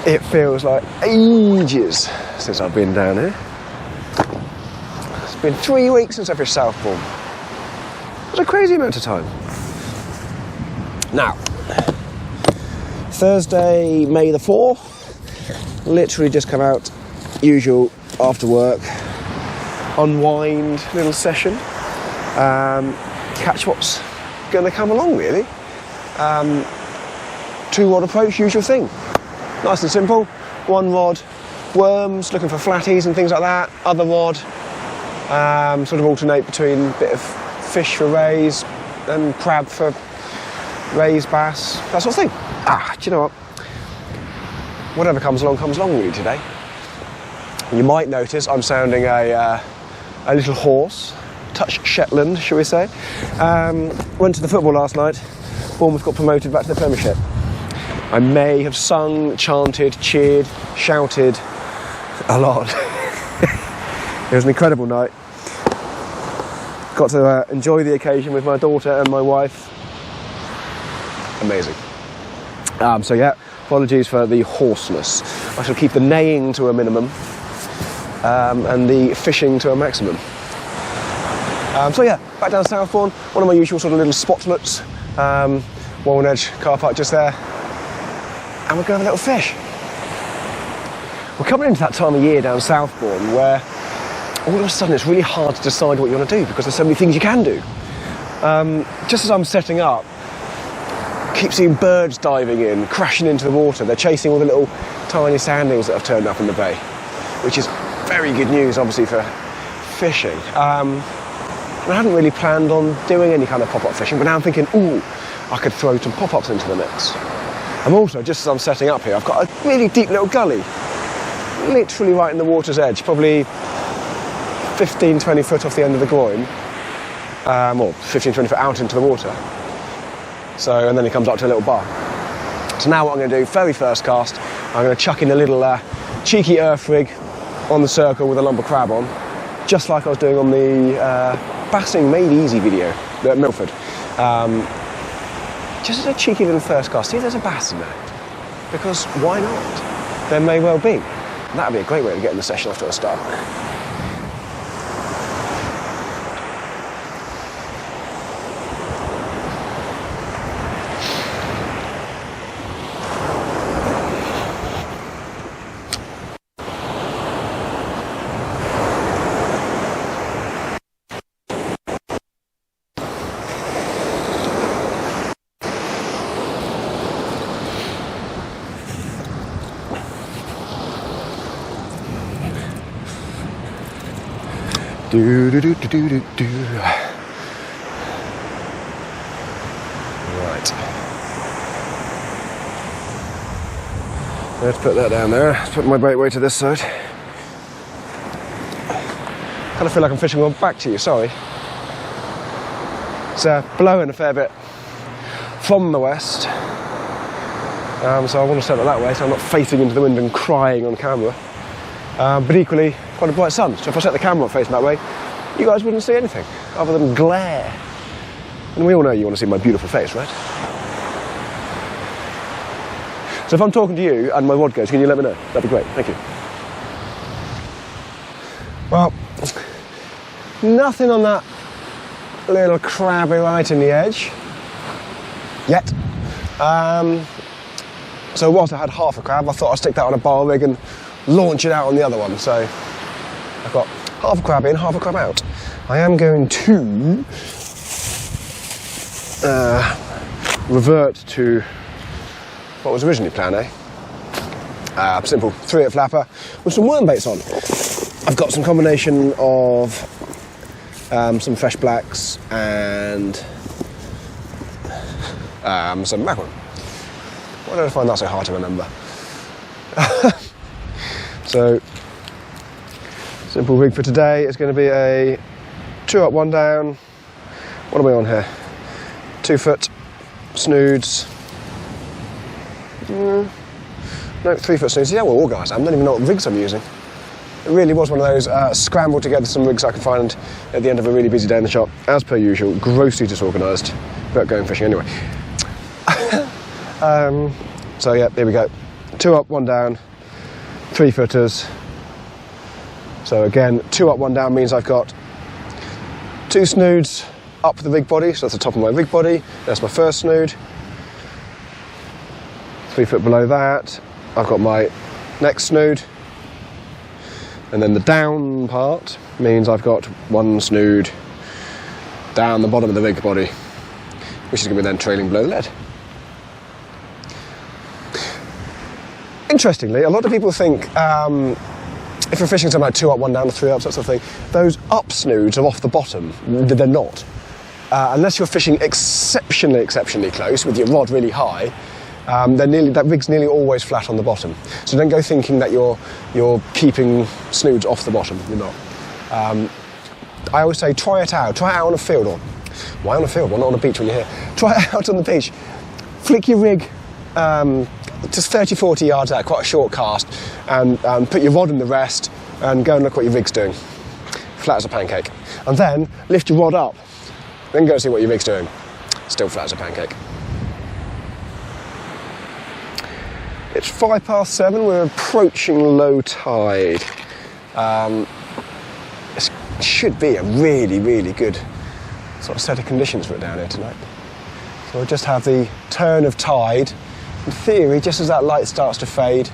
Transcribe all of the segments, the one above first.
It feels like ages since I've been down here. It's been 3 weeks since I fished Southbourne. It's a crazy amount of time. Now, Thursday, May the 4th. Literally just come out, usual after work, unwind little session. Catch what's going to come along, really. 2-rod approach, usual thing. Nice and simple. 1 rod, worms, looking for flatties and things like that. Other rod, sort of alternate between a bit of fish for rays and crab for rays, bass, that sort of thing. Do you know what? Whatever comes along really today. You might notice I'm sounding a little hoarse. Touch Shetland, shall we say. Went to the football last night. Bournemouth got promoted back to the Premiership. I may have sung, chanted, cheered, shouted a lot. It was an incredible night. Got to enjoy the occasion with my daughter and my wife. Amazing. So yeah, apologies for the hoarseness. I shall keep the neighing to a minimum and the fishing to a maximum. So yeah, back down Southbourne, one of my usual sort of little spotlets. Wallen Edge car park just there. And we're going to have a little fish. We're coming into that time of year down Southbourne where all of a sudden it's really hard to decide what you want to do because there's so many things you can do. Just as I'm setting up, keep seeing birds diving in, crashing into the water. They're chasing all the little tiny sand eels that have turned up in the bay, which is very good news, obviously, for fishing. I hadn't really planned on doing any kind of pop-up fishing, but now I'm thinking, ooh, I could throw some pop-ups into the mix. I'm also, just as I'm setting up here, I've got a really deep little gully, literally right in the water's edge, probably 15, 20 foot off the end of the groin, or 15, 20 foot out into the water. So, and then it comes up to a little bar. So now what I'm going to do, very first cast, I'm going to chuck in a little cheeky earth rig on the circle with a lump of crab on, just like I was doing on the Bassing Made Easy video at Milford. Just as a cheeky little first cast, see if there's a bass in there. Because why not? There may well be. And that would be a great way of getting the session off to a start. Do do do do do do do. Right. Let's put that down there. Let's put my bait weight to this side. Kind of feel like I'm fishing one back to you, sorry. It's blowing a fair bit from the west. So I want to set it that way so I'm not facing into the wind and crying on camera. But equally, quite a bright sun, so if I set the camera facing that way, you guys wouldn't see anything other than glare. And we all know you want to see my beautiful face, right? So if I'm talking to you and my rod goes, can you let me know? That'd be great, thank you. Well, nothing on that little crabby right in the edge yet. So whilst I had half a crab, I thought I'd stick that on a bar rig and launch it out on the other one. So I've got half a crab in, half a crab out. I am going to revert to what was originally plan A. Simple 3-hit flapper with some worm baits on. I've got some combination of some fresh blacks and some mackerel. Why did I find that so hard to remember? So, simple rig for today is going to be a 2 up, 1 down. What are we on here? 2 foot snoods. No, 3 foot snoods. Yeah, well organised. I don't even know what rigs I'm using. It really was one of those scrambled together some rigs I could find at the end of a really busy day in the shop. As per usual, grossly disorganised, but going fishing anyway. So yeah, there we go. 2 up, 1 down, 3 footers. So again, 2 up, 1 down means I've got 2 snoods up the rig body, so that's the top of my rig body. That's my first snood. 3 foot below that, I've got my next snood. And then the down part means I've got 1 snood down the bottom of the rig body, which is going to be then trailing below the lead. Interestingly, a lot of people think if you're fishing something like 2 up, 1 down, or 3 ups, that sort of thing, those up snoods are off the bottom. They're not. Unless you're fishing exceptionally close with your rod really high, that rig's nearly always flat on the bottom. So don't go thinking that you're keeping snoods off the bottom. You're not. I always say try it out. Try it out on a field. Or why on a field? Why not on a beach when you're here? Try it out on the beach. Flick your rig just 30, 40 yards out, quite a short cast, and put your rod in the rest and go and look what your rig's doing. Flat as a pancake. And then lift your rod up. Then go see what your rig's doing. Still flat as a pancake. It's 7:05. We're approaching low tide. It should be a really good sort of set of conditions for it down here tonight. So we'll just have the turn of tide, in theory, just as that light starts to fade,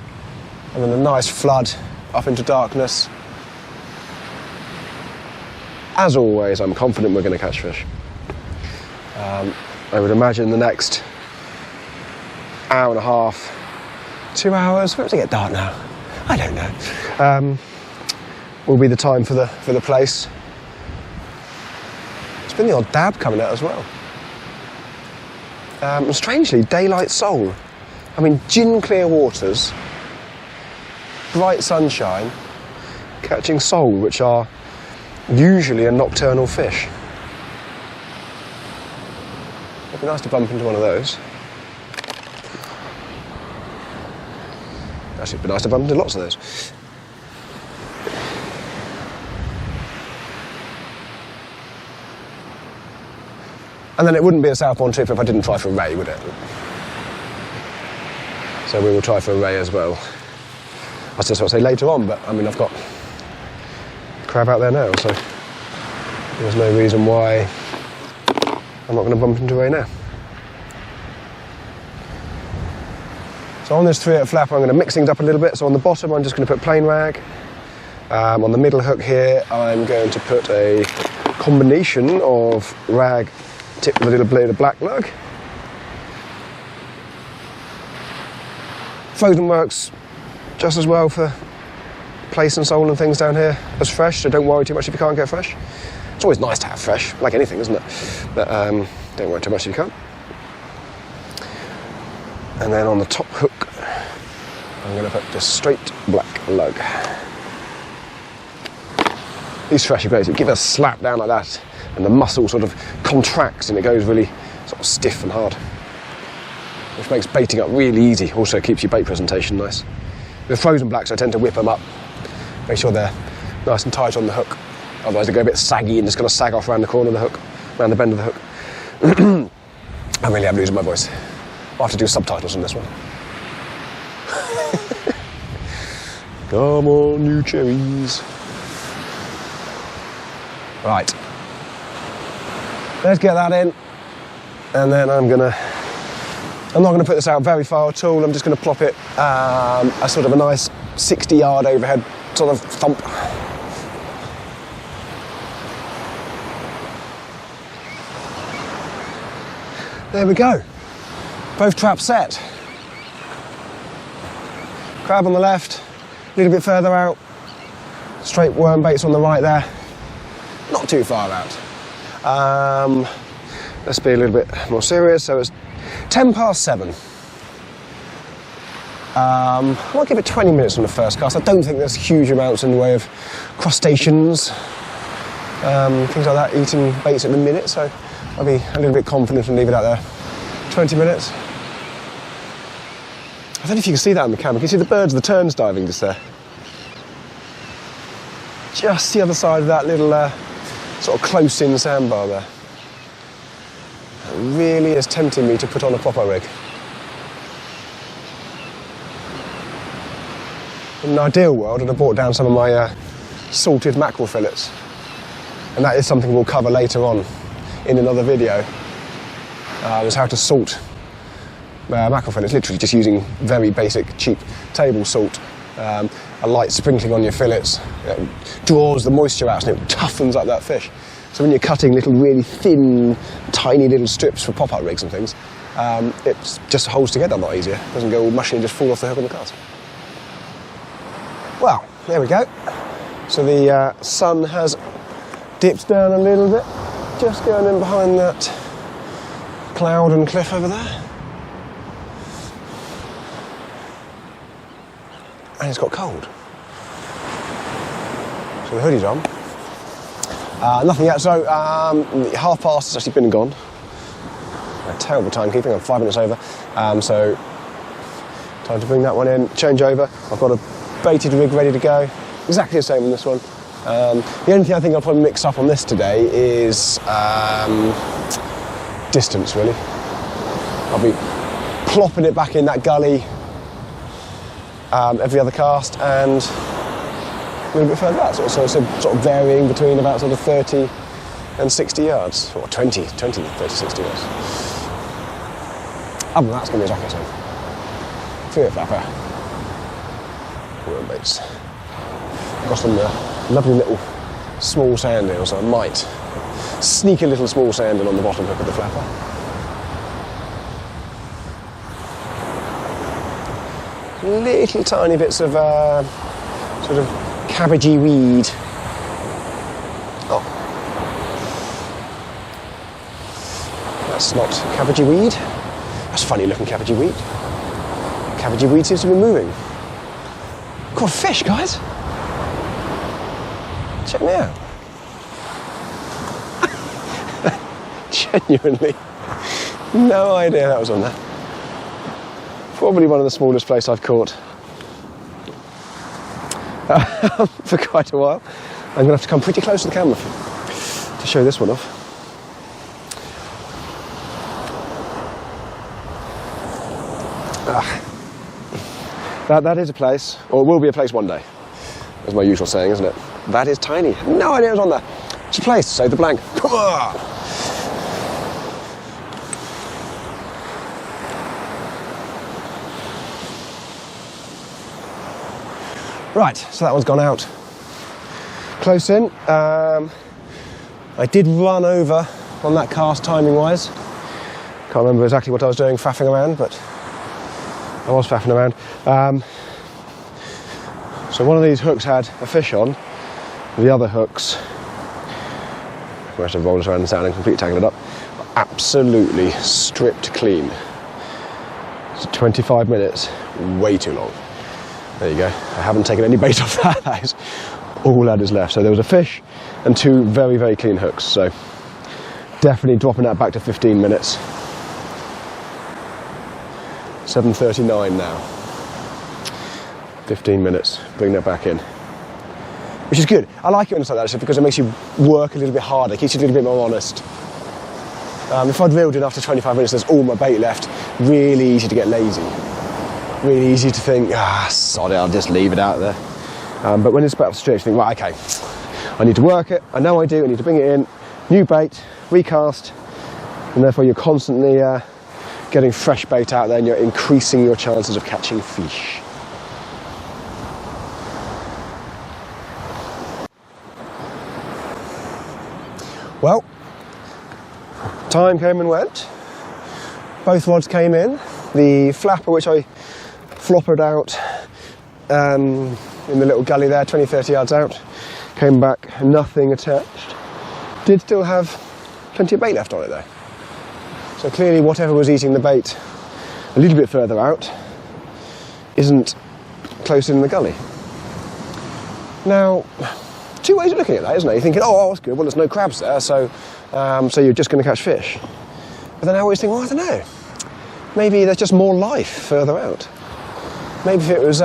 and then a nice flood up into darkness. As always, I'm confident we're going to catch fish. I would imagine the next hour and a half, 2 hours, where does it get dark now? I don't know. Will be the time for the place. There's been the odd dab coming out as well. And strangely, daylight sole. I mean, gin clear waters, bright sunshine, catching sole, which are usually a nocturnal fish. It'd be nice to bump into one of those. Actually, it'd be nice to bump into lots of those. And then it wouldn't be a Southbourne trip if I didn't try for a ray, would it? So we will try for a ray as well. I was just about to say later on, but I mean, I've got crab out there now, so there's no reason why I'm not going to bump into a ray now. So on this 3 out flapper, I'm going to mix things up a little bit. So on the bottom, I'm just going to put plain rag. On the middle hook here, I'm going to put a combination of rag tipped with a little blade of black lug. Frozen works just as well for plaice and sole and things down here as fresh, so don't worry too much if you can't get fresh. It's always nice to have fresh, like anything, isn't it? But don't worry too much if you can't. And then on the top hook, I'm going to put just straight black lug. These fresh are great. You give it a slap down like that, and the muscle sort of contracts and it goes really sort of stiff and hard, which makes baiting up really easy. Also keeps your bait presentation nice. With frozen blacks, I tend to whip them up, make sure they're nice and tight on the hook. Otherwise they go a bit saggy and just kind of sag off around the corner of the hook, around the bend of the hook. I really am losing my voice. I'll have to do subtitles on this one. Come on, you cherries. Right. Let's get that in. And then I'm not gonna put this out very far at all. I'm just gonna plop it a sort of a nice 60-yard overhead sort of thump. There we go. Both traps set. Crab on the left, a little bit further out. Straight worm baits on the right there. Not too far out. Let's be a little bit more serious. So it's 7:10. I'll give it 20 minutes on the first cast. I don't think there's huge amounts in the way of crustaceans, things like that, eating baits at the minute, so I'll be a little bit confident and leave it out there. 20 minutes. I don't know if you can see that on the camera. Can you see the birds, the terns diving just there? Just the other side of that little sort of close-in sandbar there. It really is tempting me to put on a proper rig. In an ideal world, I'd have brought down some of my salted mackerel fillets. And that is something we'll cover later on in another video, is how to salt mackerel fillets, literally just using very basic, cheap table salt. A light sprinkling on your fillets, it draws the moisture out and it toughens up that fish. So when you're cutting little really thin, tiny little strips for pop-up rigs and things, it just holds together a lot easier. It doesn't go all mushy and just fall off the hook on the cast. Well, there we go. So the sun has dipped down a little bit, just going in behind that cloud and cliff over there. And it's got cold. So the hoodie's on. Nothing yet, so 1:30 has actually been and gone. A terrible timekeeping, I'm 5 minutes over. So time to bring that one in, change over. I've got a baited rig ready to go. Exactly the same on this one. The only thing I think I'll probably mix up on this today is distance, really. I'll be plopping it back in that gully every other cast and a little bit further back, so sort of varying between about sort of 30 and 60 yards, or 20 to 30, 60 yards. Other than that, it's going to be a jacket on. 3-8 flapper. Worm baits. Got some lovely little small sand eels, so I might sneak a little small sand eel on the bottom hook of the flapper. Little tiny bits of sort of cabbagey weed. Oh, that's not cabbagey weed. That's funny looking cabbagey weed. Cabbagey weed seems to be moving. Caught a fish, guys. Check me out. Genuinely, no idea that was on there. Probably one of the smallest plaice I've caught for quite a while. I'm going to have to come pretty close to the camera to show this one off. That is a plaice, or it will be a plaice one day. That's my usual saying, isn't it? That is tiny. No idea it was on there. It's a plaice, save the blank. Come on! Right, so that one's gone out. Close in. I did run over on that cast timing-wise. Can't remember exactly what I was doing, faffing around, but I was faffing around. So one of these hooks had a fish on. The other hooks, I must have rolled us around the sand and completely tangled it up, absolutely stripped clean. So 25 minutes, way too long. There you go. I haven't taken any bait off that. That is all that is left. So there was a fish and 2 very, very clean hooks. So definitely dropping that back to 15 minutes. 7:39 now. 15 minutes. Bring that back in. Which is good. I like it when it's like that, actually, because it makes you work a little bit harder. Keeps you a little bit more honest. If I'd reeled in after 25 minutes, there's all my bait left. Really easy to get lazy. Really easy to think, sod it, I'll just leave it out there. But when it's about straight, you think, right, okay, I need to work it, I know I do, I need to bring it in, new bait, recast, and therefore you're constantly getting fresh bait out there and you're increasing your chances of catching fish. Well, time came and went. Both rods came in. The flapper, which I floppered out in the little gully there, 20-30 yards out, came back, nothing attached. Did still have plenty of bait left on it though. So clearly whatever was eating the bait a little bit further out isn't close in the gully. Now, 2 ways of looking at that, isn't it? You're thinking, oh, that's good, well there's no crabs there, so you're just going to catch fish. But then I always think, well, I don't know. Maybe there's just more life further out. Maybe if it was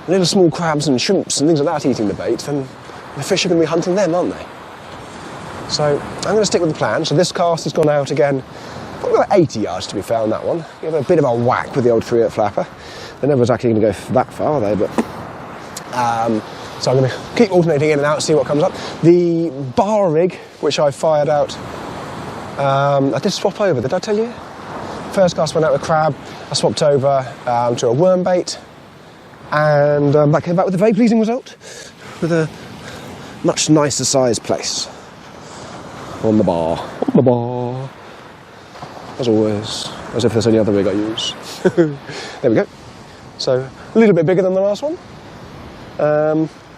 little small crabs and shrimps and things like that eating the bait, then the fish are going to be hunting them, aren't they? So I'm going to stick with the plan. So this cast has gone out again, probably about 80 yards to be fair on that one. Give it a bit of a whack with the old 3/8 flapper. They're never exactly going to go that far, are they? But So I'm going to keep alternating in and out, see what comes up. The bar rig, which I fired out, I did swap over, did I tell you? First cast went out with crab, I swapped over to a worm bait, and that came back with a very pleasing result, with a much nicer sized plaice on the bar. As always, as if there's any other rig I use. There we go. So, a little bit bigger than the last one.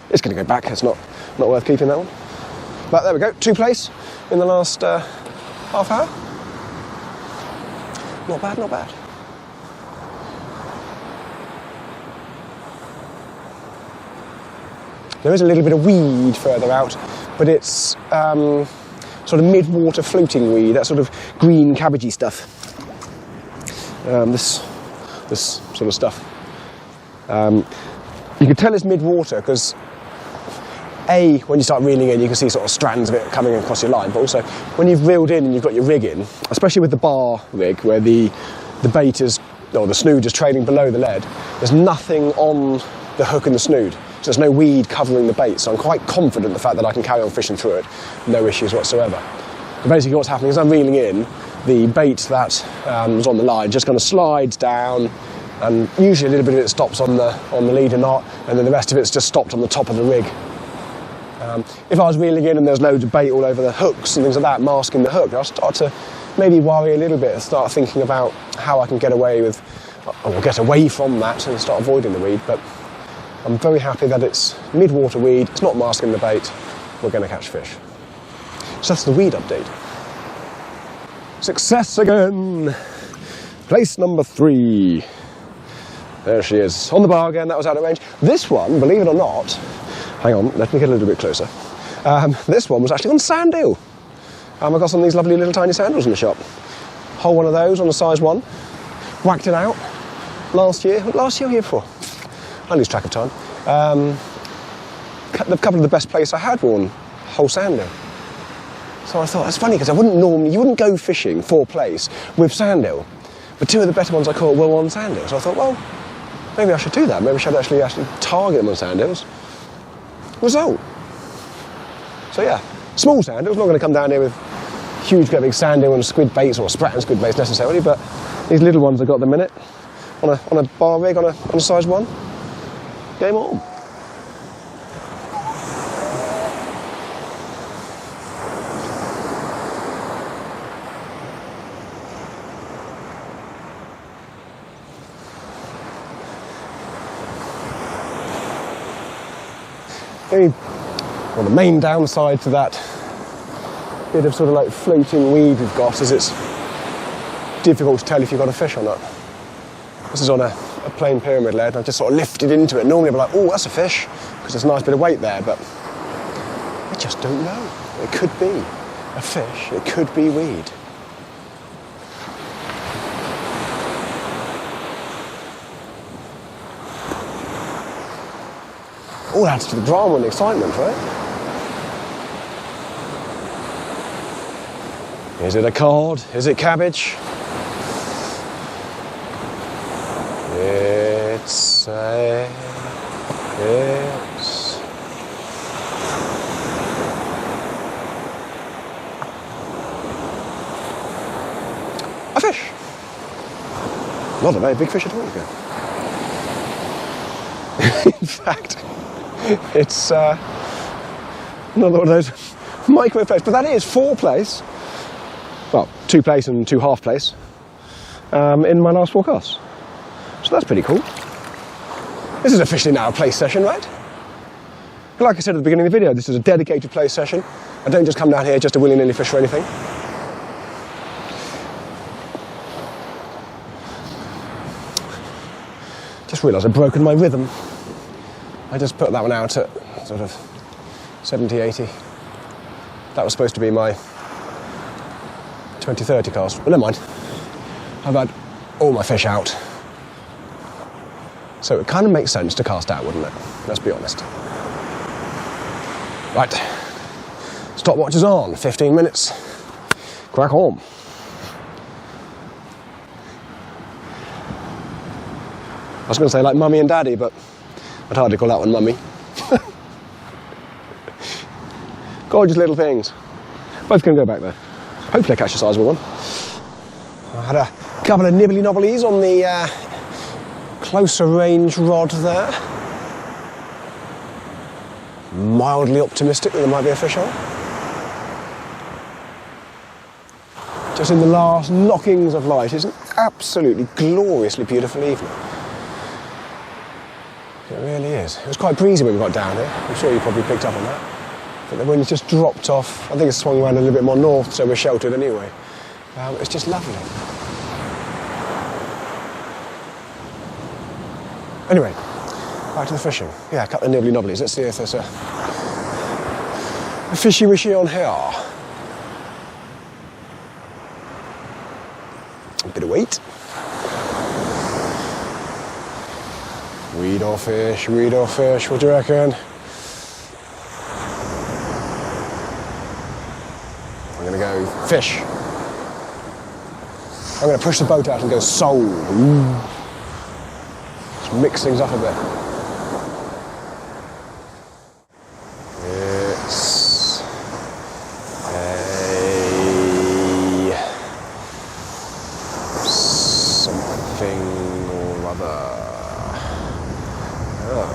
It's going to go back, it's not worth keeping that one. But there we go, 2 plaice in the last half hour. Not bad, not bad. There is a little bit of weed further out, but it's sort of mid-water floating weed, that sort of green cabbagey stuff. This sort of stuff. You can tell it's mid-water because when you start reeling in, you can see sort of strands of it coming across your line, but also when you've reeled in and you've got your rig in, especially with the bar rig where the bait is, or the snood is trailing below the lead, there's nothing on the hook and the snood. So there's no weed covering the bait, so I'm quite confident in the fact that I can carry on fishing through it, no issues whatsoever. But basically what's happening is I'm reeling in, the bait that was on the line just kind of slides down, and usually a little bit of it stops on the leader knot, and then the rest of it's just stopped on the top of the rig. If I was reeling in and there's loads of bait all over the hooks and things like that, masking the hook, I'll start to maybe worry a little bit and start thinking about how I can get away with, or get away from that and start avoiding the weed. But I'm very happy that it's mid-water weed, it's not masking the bait, we're going to catch fish. So that's the weed update. Success again! Plaice number 3. There she is, on the bar again, that was out of range. This one, believe it or not, hang on, let me get a little bit closer. This one was actually on sand eel. I got some of these lovely little tiny sandals in the shop. Whole one of those on a size 1. Whacked it out last year or year before. I lose track of time. A couple of the best plaice I had were on whole sand eel. So I thought, that's funny because you wouldn't go fishing for plaice with sand eel. But 2 of the better ones I caught were on sand eel. So I thought, well, maybe I should do that. Maybe I should actually target them on sand eels. Result. So yeah, small sand eels, not going to come down here with huge great big sand eel and squid baits or sprat and squid baits necessarily, but these little ones I got them in it on a bar rig on a size 1. Game on. Well, the main downside to that bit of sort of like floating weed we've got is it's difficult to tell if you've got a fish or not. This is on a plain pyramid lead, and I've just sort of lifted into it. Normally I'd be like, oh, that's a fish, because there's a nice bit of weight there, but I just don't know. It could be a fish, it could be weed. All adds to the drama and the excitement, right? Is it a cod? Is it cabbage? It's a fish. Not a very big fish at all again. In fact, it's another one of those micro plaice, but that is 4 plaice. Well, 2 plaice and 2 half plaice in my last 4 casts. So that's pretty cool. This is officially now a plaice session, right? Like I said at the beginning of the video, this is a dedicated plaice session. I don't just come down here just to willy-nilly fish for anything. Just realised I'd broken my rhythm. I just put that one out at sort of 70, 80. That was supposed to be my 20-30 cast. But never mind. I've had all my fish out. So it kind of makes sense to cast out, wouldn't it? Let's be honest. Right. Stopwatch is on. 15 minutes. Crack on. I was going to say like mummy and daddy, but I'd hardly call that one mummy. Gorgeous little things. Both going to go back there. Hopefully I catch a sizable one. I had a couple of nibbly nobblies on the closer range rod there. Mildly optimistic that there might be a fish on. Just in the last knockings of light. It's an absolutely gloriously beautiful evening. It really is. It was quite breezy when we got down here. I'm sure you probably picked up on that. But the wind's just dropped off. I think it's swung around a little bit more north, so we're sheltered anyway. It's just lovely. Anyway, back to the fishing. Yeah, a couple of nibbly nobblies. Let's see if there's a fishy wishy on here. A bit of weight. Weed or fish, what do you reckon? I'm gonna go fish. I'm gonna push the boat out and go sole. Ooh. Just mix things up a bit. It's something or other. Oh.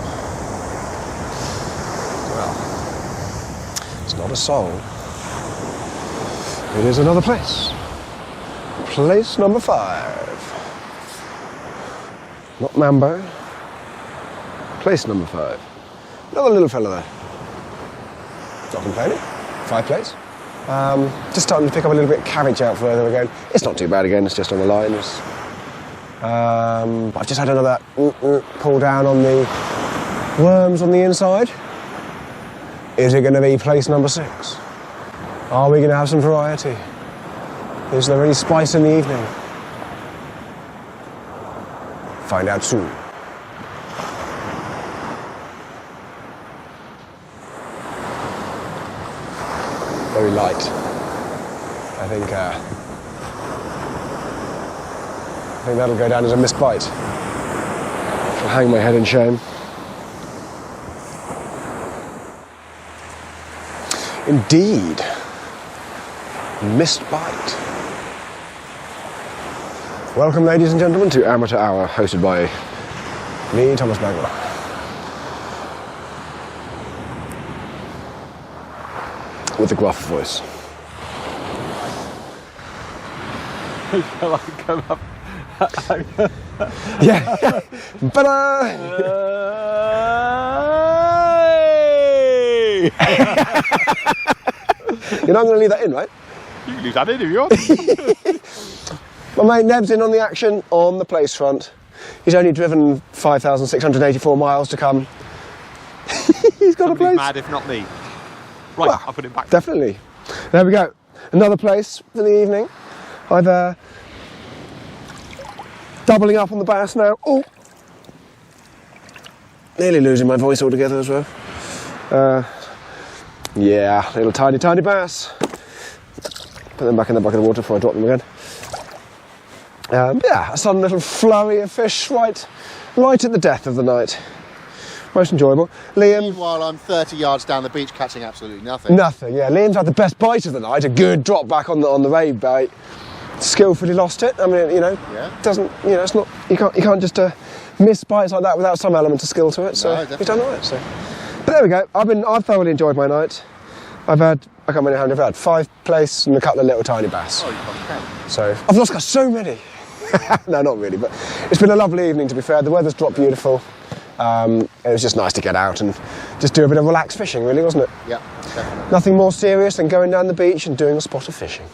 Well, it's not a sole. It is another place. Place number 5. Not Mambo. Place number 5. Another little fella there. Not complaining. 5 plates. Just starting to pick up a little bit of cabbage out further again. It's not too bad again, it's just on the line. I've just had another pull down on the worms on the inside. Is it going to be place number 6? Are we going to have some variety? Is there any spice in the evening? Find out soon. Very light. I think that'll go down as a missed bite. I'll hang my head in shame. Indeed. Missed bite. Welcome, ladies and gentlemen, to Amateur Hour, hosted by me, Thomas Bagwell. With the gruff voice. Shall I come up? Yeah. But you're not going to leave that in, right? You can leave that in if you want. My mate Neb's in on the action on the Plaice front. He's only driven 5,684 miles to come. He's got a place. Mad if not me. Right, Well, I'll put it back. Definitely. There we go. Another place for the evening. I've doubling up on the bass now. Oh, nearly losing my voice altogether as well. Yeah, little tiny bass. Put them back in the bucket of water before I drop them again. Yeah, a sudden little flurry of fish right at the death of the night. Most enjoyable. Liam. Meanwhile, I'm 30 yards down the beach catching absolutely nothing. Nothing. Yeah, Liam's had the best bite of the night. A good drop back on the raid bait. Skillfully lost it. I mean, you know, doesn't. You know, it's not. You can't just miss bites like that without some element of skill to it. So No, he's done all right. So, but there we go. I've thoroughly enjoyed my night. I've had. I can't remember how many I've had. 5 plaice and a couple of little tiny bass. Oh, you probably can. So I've lost so many. No, not really, but it's been a lovely evening, to be fair. The weather's dropped beautiful. It was just nice to get out and just do a bit of relaxed fishing, really, wasn't it? Yeah, definitely. Nothing more serious than going down the beach and doing a spot of fishing.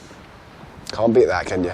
Can't beat that, can you?